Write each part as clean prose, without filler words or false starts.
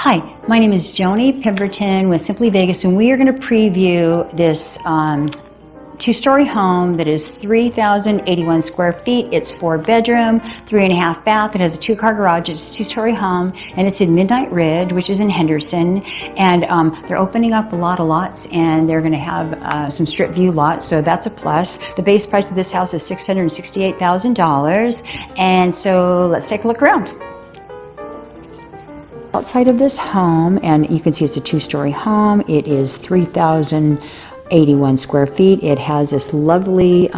Hi, my name is joani.pemberton with Simply Vegas, and we are going to preview this two-story home that is 3,081 square feet. It's 4-bedroom, 3.5 bath. It has a 2-car garage. It's a 2-story home, and it's in Midnight Ridge, which is in Henderson. And they're opening up a lot of lots, and they're going to have some strip view lots, so that's a plus. The base price of this house is $668,000, and so let's take a look around. Outside of this home, and you can see it's a 2-story home. It is 3,081 square feet. It has this lovely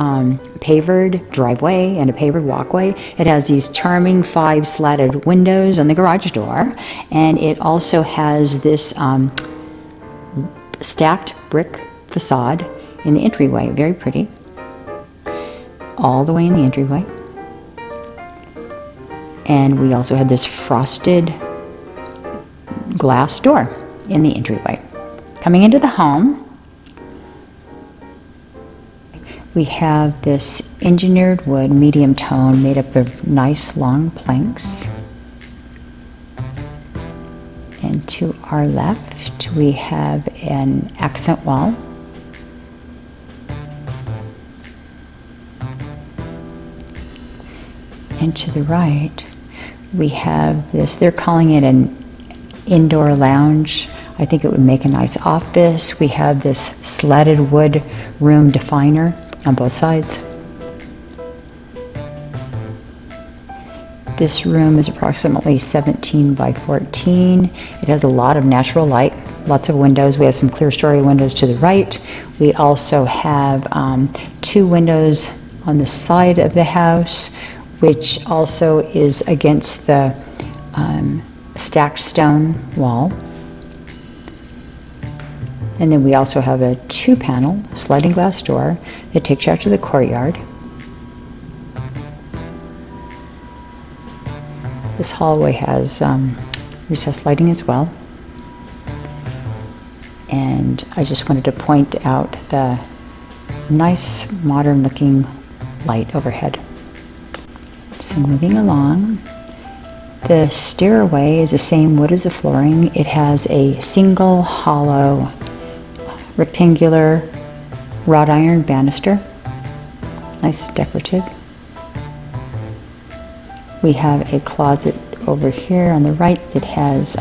pavered driveway and a pavered walkway. It has these charming 5 slatted windows on the garage door, and it also has this stacked brick facade in the entryway. Very pretty. All the way in the entryway. And we also had this frosted glass door in the entryway. Coming into the home, we have this engineered wood medium tone made up of nice long planks. And to our left, we have an accent wall. And to the right, we have this, they're calling it an indoor lounge. I think it would make a nice office. We have this slatted wood room definer on both sides. This room is approximately 17 by 14. It has a lot of natural light, lots of windows. We have some clear story windows to the right. We also have 2 windows on the side of the house, which also is against the stacked stone wall. And then we also have a 2-panel sliding glass door that takes you out to the courtyard. This hallway has recessed lighting as well. And I just wanted to point out the nice modern looking light overhead. So moving along, the stairway is the same wood as the flooring. It has a single hollow rectangular wrought iron banister. Nice decorative. We have a closet over here on the right that has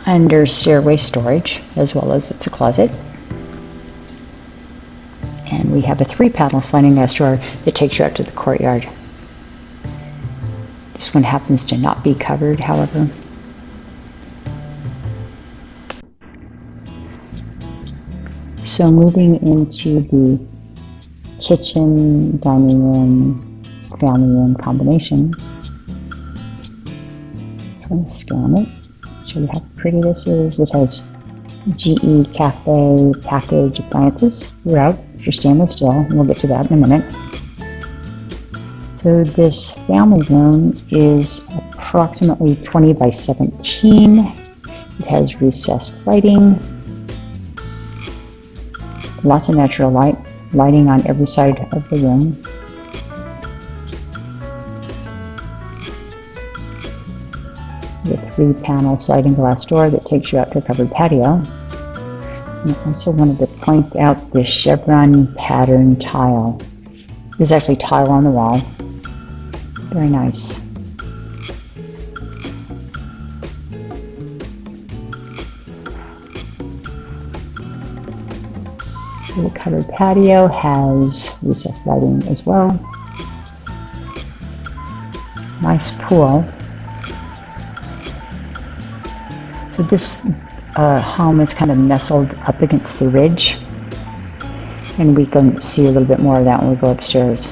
under stairway storage, as well as it's a closet. And we have a 3-panel sliding glass door that takes you out to the courtyard. This one happens to not be covered, however. So moving into the kitchen, dining room, family room combination. I'm going to scan it, show you how pretty this is. It has GE Cafe package appliances throughout. If you're stainless steel, and we'll get to that in a minute. So this family room is approximately 20 by 17. It has recessed lighting, lots of natural lighting on every side of the room. The 3-panel sliding glass door that takes you out to a covered patio. And I also wanted to point out this chevron pattern tile. There's actually tile on the wall. Very nice. So the covered patio has recessed lighting as well. Nice pool. So this home is kind of nestled up against the ridge, and we can see a little bit more of that when we go upstairs.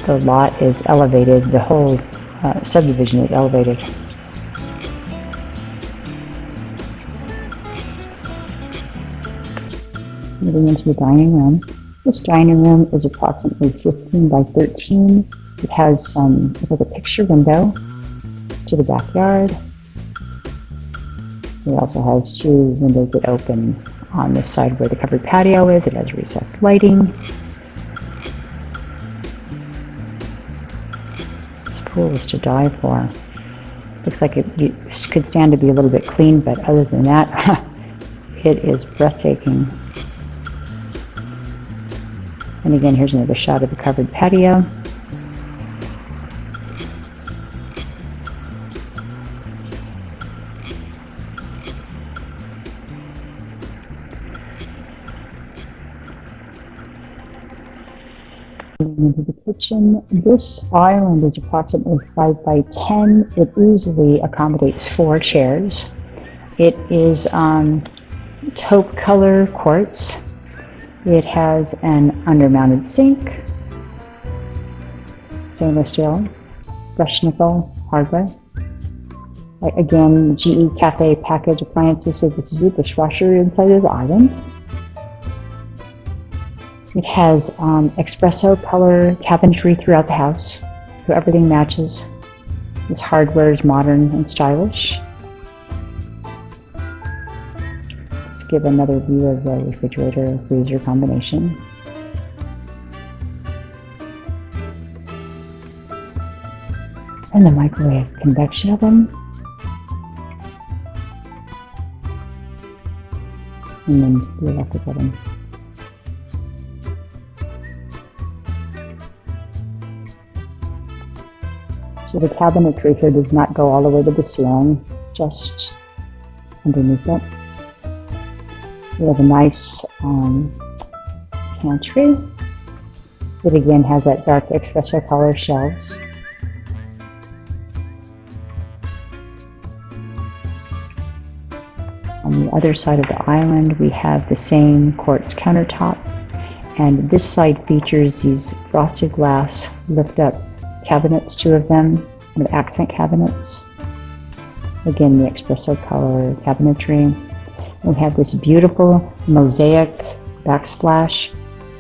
The lot is elevated, the whole subdivision is elevated. Moving into the dining room. This dining room is approximately 15 by 13. It has a picture window to the backyard. It also has 2 windows that open on the side where the covered patio is. It has recessed lighting. This pool is to die for. Looks like it could stand to be a little bit clean, but other than that, it is breathtaking. And again, here's another shot of the covered patio. Into the kitchen. This island is approximately 5 by 10. It easily accommodates 4 chairs. It is taupe color quartz. It has an undermounted sink, stainless steel, brushed nickel hardware. Again, GE Cafe package appliances, so this is the dishwasher inside of the island. It has espresso color cabinetry throughout the house, so everything matches. This hardware is modern and stylish. Let's give another view of the refrigerator freezer combination. And the microwave convection oven. And then the electric oven. So the cabinetry here does not go all the way to the ceiling, just underneath it. We have a nice pantry. It again has that dark espresso color shelves. On the other side of the island, we have the same quartz countertop, and this side features these frosted glass lift-up cabinets, 2 of them, kind of accent cabinets. Again, the espresso color cabinetry. We have this beautiful mosaic backsplash,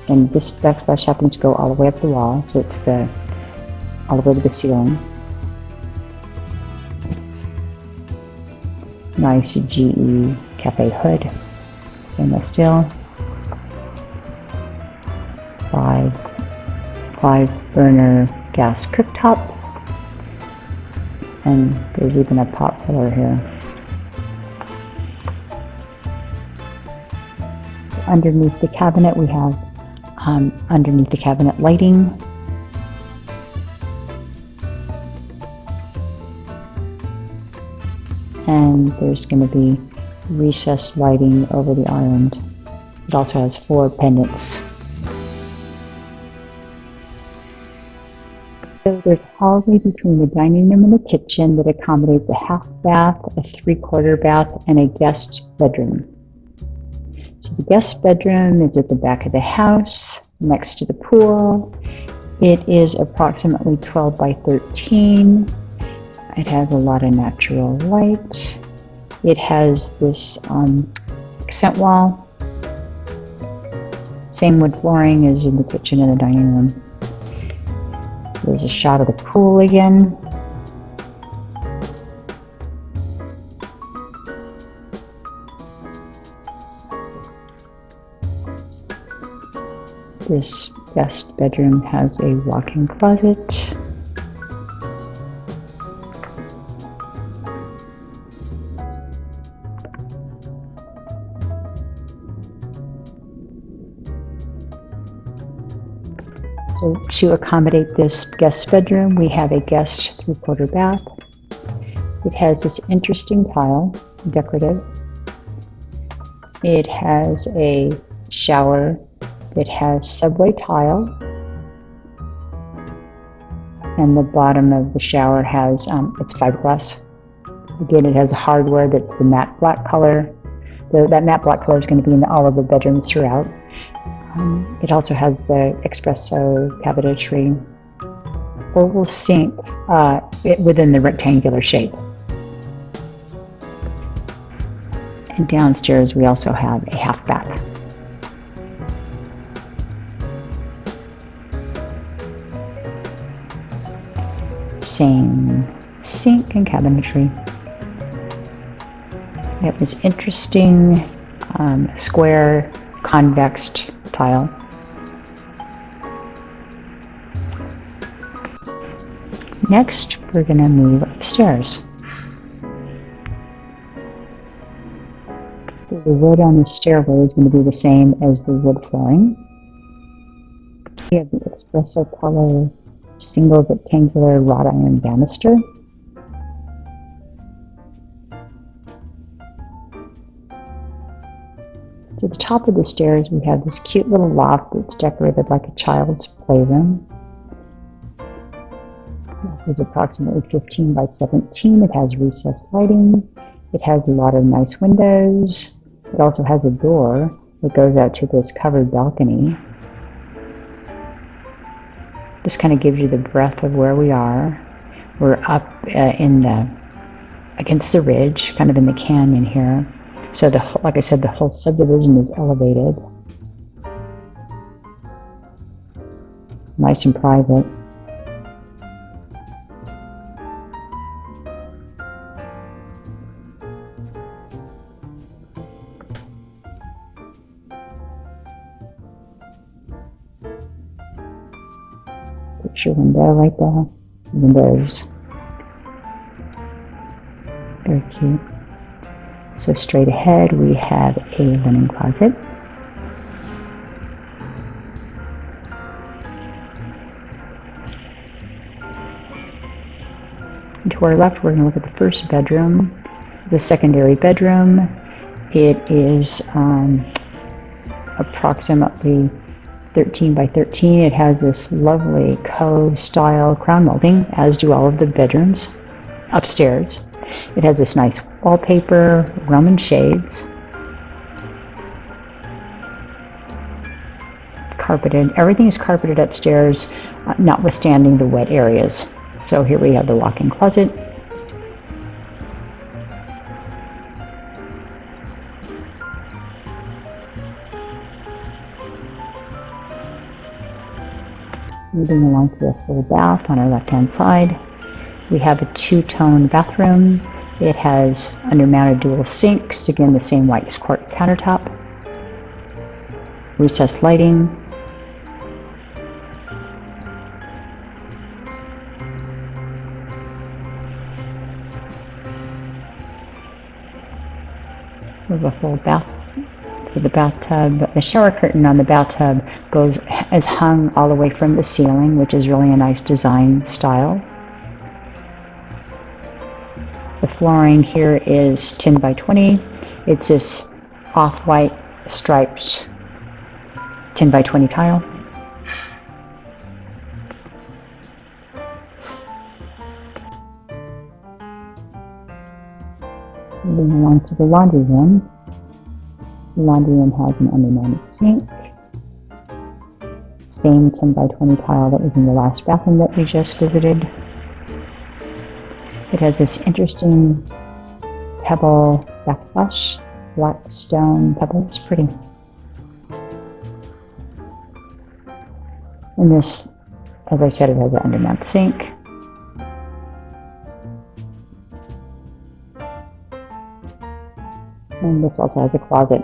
and this backsplash happens to go all the way up the wall, so it's all the way to the ceiling. Nice GE Cafe hood, stainless steel. 5 burner gas cooktop, and there's even a pot filler here. So underneath the cabinet, we have underneath the cabinet lighting. And there's going to be recessed lighting over the island. It also has 4 pendants. So there's a hallway between the dining room and the kitchen that accommodates a half bath, a 3/4 bath, and a guest bedroom. So the guest bedroom is at the back of the house, next to the pool. It is approximately 12 by 13. It has a lot of natural light. It has this accent wall. Same wood flooring as in the kitchen and the dining room. There's a shot of the pool again. This guest bedroom has a walk-in closet. So to accommodate this guest bedroom, we have a guest 3/4 bath. It has this interesting tile, decorative. It has a shower that has subway tile. And the bottom of the shower has, it's fiberglass. Again, it has hardware that's the matte black color. That matte black color is going to be in all of the bedrooms throughout. It also has the espresso cabinetry, oval sink within the rectangular shape. And downstairs we also have a half bath. Same sink and cabinetry. We have this interesting square convex tile. Next, we're going to move upstairs. The wood on the stairway is going to be the same as the wood flooring. We have the espresso color single rectangular wrought iron banister. To the top of the stairs, we have this cute little loft that's decorated like a child's playroom. It is approximately 15 by 17. It has recessed lighting. It has a lot of nice windows. It also has a door that goes out to this covered balcony. This kind of gives you the breadth of where we are. We're up against the ridge, kind of in the canyon here. So like I said, the whole subdivision is elevated. Nice and private. Picture window right there. Windows. Very cute. So straight ahead we have a linen closet. And to our left we're going to look at the first bedroom, the secondary bedroom. It is approximately 13 by 13. It has this lovely cove style crown molding, as do all of the bedrooms upstairs. It has this nice wallpaper, Roman shades, carpeted. Everything is carpeted upstairs, notwithstanding the wet areas. So here we have the walk-in closet. Moving along to the full bath on our left-hand side. We have a two-tone bathroom. It has under-mounted dual sinks, again the same white quart countertop. Recessed lighting. We have a full bath for the bathtub. The shower curtain on the bathtub is hung all the way from the ceiling, which is really a nice design style. The flooring here is 10 by 20. It's this off-white striped 10 by 20 tile. Moving along to the laundry room. The laundry room has an under-mounted sink. Same 10 by 20 tile that was in the last bathroom that we just visited. It has this interesting pebble backsplash, black stone pebbles, pretty. And this, as I said, it has an under-mount sink. And this also has a closet.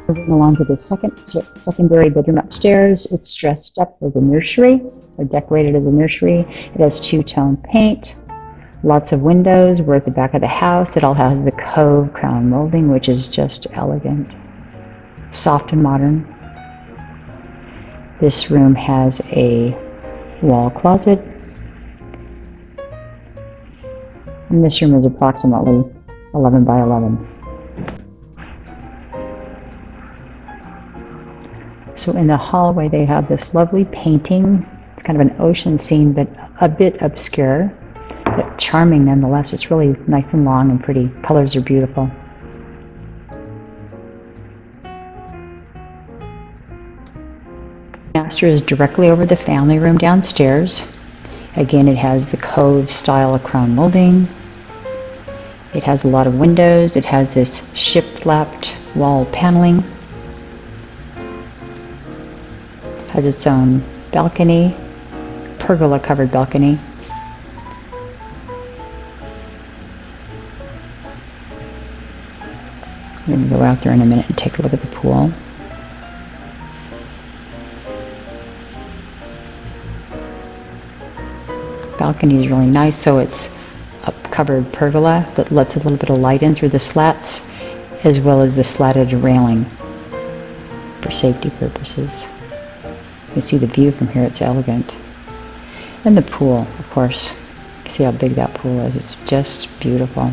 Moving along to the secondary bedroom upstairs, it's dressed up as a nursery, or decorated as a nursery. It has two-tone paint, lots of windows. We're at the back of the house. It all has the cove crown molding, which is just elegant, soft and modern. This room has a wall closet, and this room is approximately 11 by 11. So in the hallway they have this lovely painting. It's kind of an ocean scene, but a bit obscure, but charming nonetheless. It's really nice and long and pretty. Colors are beautiful. Master is directly over the family room downstairs. Again, it has the cove style of crown molding. It has a lot of windows. It has this shiplapped wall paneling. Has its own balcony, pergola covered balcony. I'm going to go out there in a minute and take a look at the pool. balcony is really nice. So it's a covered pergola that lets a little bit of light in through the slats, as well as the slatted railing for safety purposes. You can see the view from here, it's elegant. And the pool, of course. You can see how big that pool is. It's just beautiful.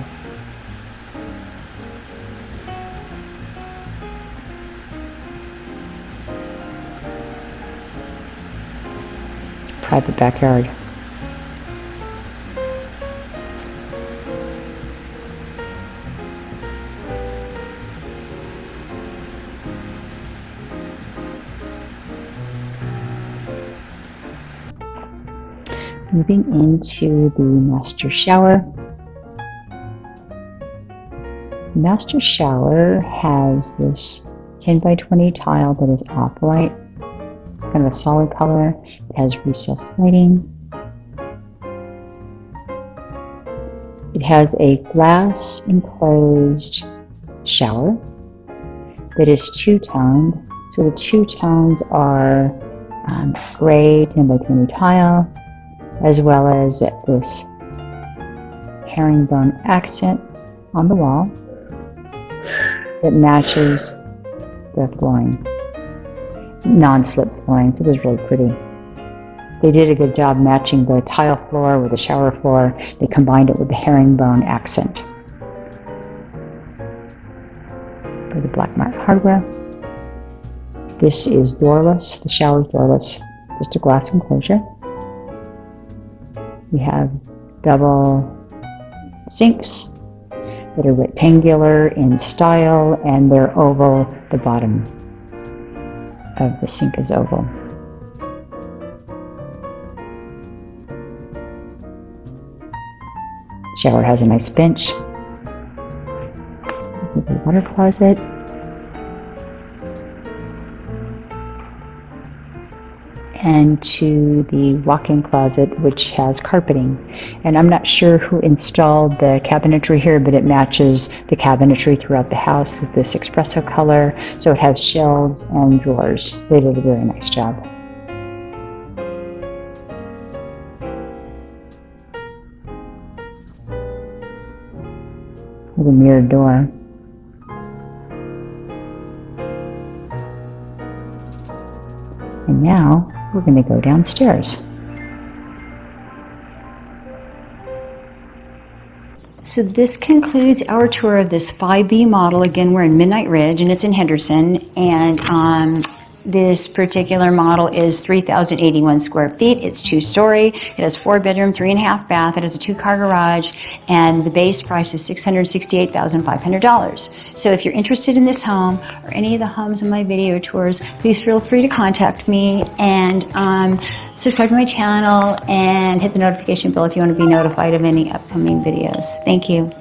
Private backyard. Moving into the master shower. The master shower has this 10 by 20 tile that is off-white, kind of a solid color. It has recessed lighting. It has a glass enclosed shower that is two-toned. So the two tones are gray 10 by 20 tile, as well as this herringbone accent on the wall that matches the flooring, non-slip flooring. So it is really pretty. They did a good job matching the tile floor with the shower floor. They combined it with the herringbone accent. For the black mark hardware. This is doorless. The shower is doorless, just a glass enclosure. We have double sinks that are rectangular in style, and they're oval. The bottom of the sink is oval. Shower has a nice bench. The water closet. And to the walk-in closet, which has carpeting. And I'm not sure who installed the cabinetry here, but it matches the cabinetry throughout the house with this espresso color. So it has shelves and drawers. They did a very nice job. With a mirrored door. And now we're going to go downstairs. So this concludes our tour of this 5B model. Again, we're in Midnight Ridge and it's in Henderson. And this particular model is 3,081 square feet. It's 2-story. It has 4-bedroom, 3.5 bath. It has a 2-car garage, and the base price is $668,500. So if you're interested in this home or any of the homes in my video tours, please feel free to contact me and subscribe to my channel and hit the notification bell if you want to be notified of any upcoming videos. Thank you.